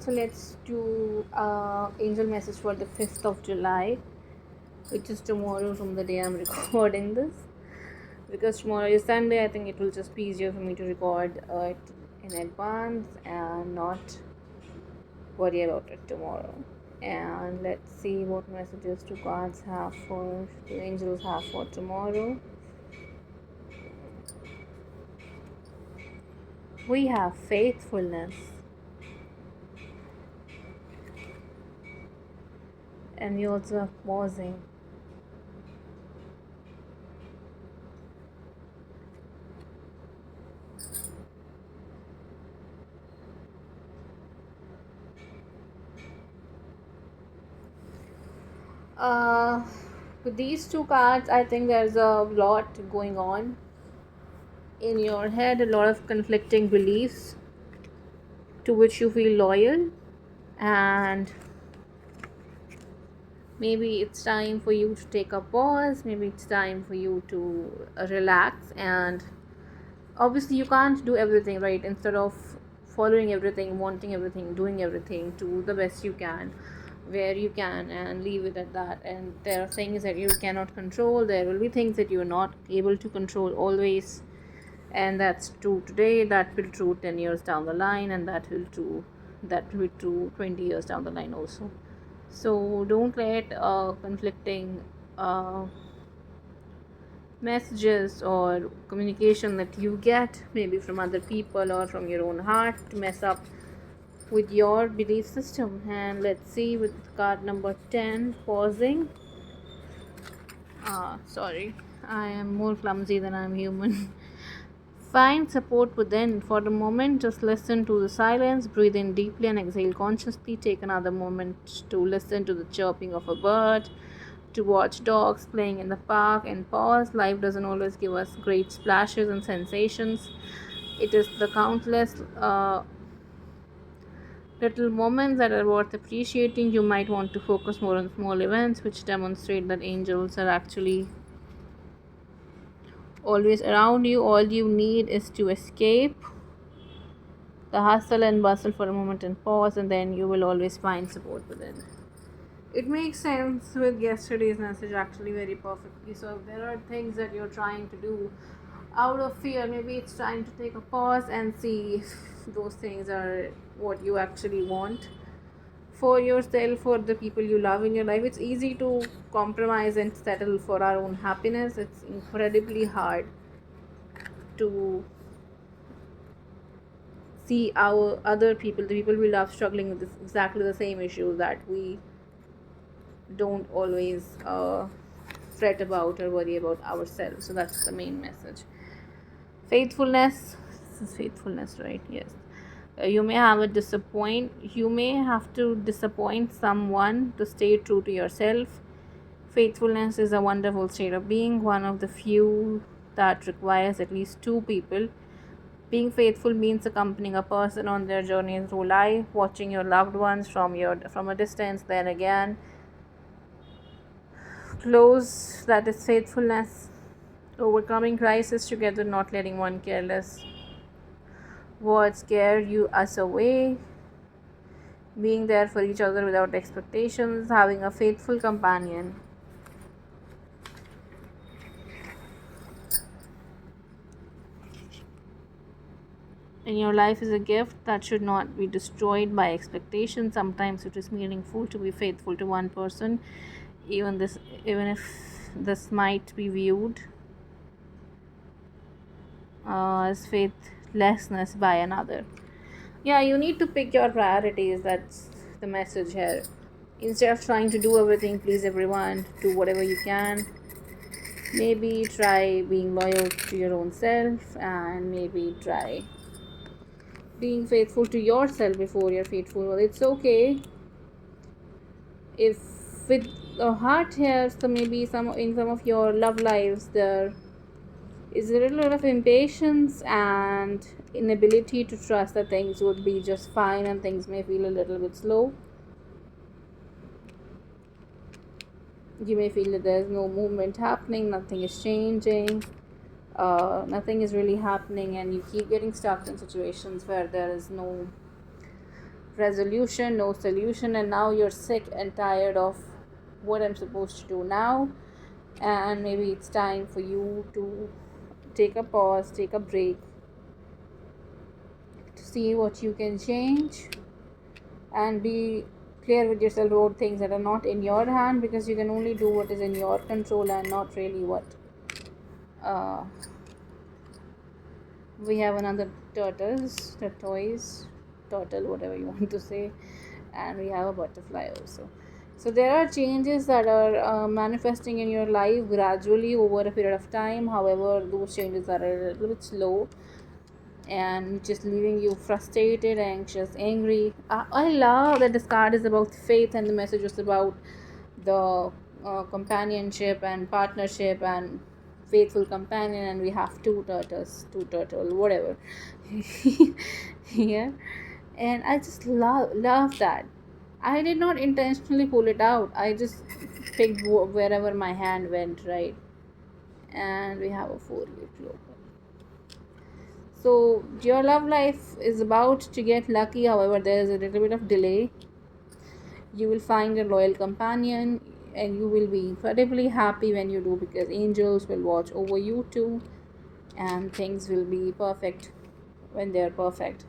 also let's do angel message for the 5th of July, which is tomorrow from the day I'm recording this. Because tomorrow is Sunday, I think it will just be easier for me to record it in advance and not worry about it tomorrow. And let's see what messages do cards have for the angels have for tomorrow. We have faithfulness, and we also have pausing. With these two cards, I think there's a lot going on in your head, a lot of conflicting beliefs to which you feel loyal, and maybe it's time for you to take a pause, maybe it's time for you to relax. And obviously you can't do everything, right? Instead of following everything, wanting everything, doing everything to the best you can, where you can, and leave it at that. And there are things that you cannot control, there will be things that you're not able to control always, and that's true today, that will be true 10 years down the line, and that will be true 20 years down the line also. So don't let conflicting messages or communication that you get maybe from other people or from your own heart to mess up with your belief system. And let's see with card number 10, pausing. Sorry, I am more clumsy than I'm human. Find support within. For the moment, just listen to the silence, breathe in deeply and exhale consciously. Take another moment to listen to the chirping of a bird, to watch dogs playing in the park, and pause. Life doesn't always give us great splashes and sensations. It is the countless little moments that are worth appreciating. You might want to focus more on small events which demonstrate that angels are actually always around you. All you need is to escape the hustle and bustle for a moment and pause, and then you will always find support within. It makes sense with yesterday's message actually very perfectly. So if there are things that you're trying to do out of fear, maybe it's time to take a pause and see if those things are what you actually want for yourself, for the people you love in your life. It's easy to compromise and settle for our own happiness. It's incredibly hard to see our other people, the people we love, struggling with exactly the same issues that we don't always fret about or worry about ourselves. So that's the main message. Faithfulness. This is faithfulness, right? Yes. You may have to disappoint someone to stay true to yourself. Faithfulness is a wonderful state of being, one of the few that requires at least two people. Being faithful means accompanying a person on their journey through life, watching your loved ones from a distance, then again close. That is faithfulness. Overcoming crisis together, not letting one careless word scare us away. Being there for each other without expectations, having a faithful companion. In your life is a gift that should not be destroyed by expectations. Sometimes it is meaningful to be faithful to one person, even if this might be viewed as faithlessness by another. Yeah, you need to pick your priorities. That's the message here. Instead of trying to do everything, please everyone, do whatever you can. Maybe try being loyal to your own self, and maybe try being faithful to yourself before you're faithful. Well, it's okay if with a heart here, so maybe some of your love lives there is a little bit of impatience and inability to trust that things would be just fine, and things may feel a little bit slow. You may feel that there's no movement happening, nothing is changing, nothing is really happening, and you keep getting stuck in situations where there is no resolution, no solution, and now you're sick and tired of what I'm supposed to do now. And maybe it's time for you to take a pause, take a break, to see what you can change, and be clear with yourself about things that are not in your hand, because you can only do what is in your control and not really what uh, we have another tortoise, turtle, whatever you want to say, and we have a butterfly also. So there are changes that are manifesting in your life gradually over a period of time. However, those changes are a little bit slow and just leaving you frustrated, anxious, angry. I love that this card is about faith and the message was about the companionship and partnership and faithful companion, and we have two turtle, whatever. Yeah, and I just love that. I did not intentionally pull it out. I just picked wherever my hand went, right? And we have a 4-year clover. So your love life is about to get lucky. However, there is a little bit of delay. You will find a loyal companion, and you will be incredibly happy when you do, because angels will watch over you too, and things will be perfect when they're perfect.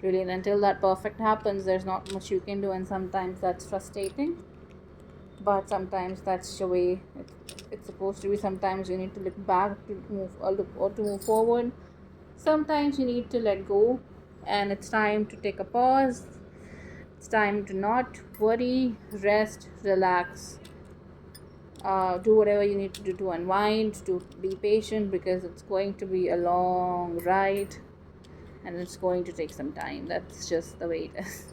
Really, and until that perfect happens, there's not much you can do, and sometimes that's frustrating. But sometimes that's the way it's supposed to be. Sometimes you need to look back to move or to move forward. Sometimes you need to let go, and it's time to take a pause. It's time to not worry, rest, relax, do whatever you need to do to unwind, to be patient, because it's going to be a long ride and it's going to take some time. That's just the way it is.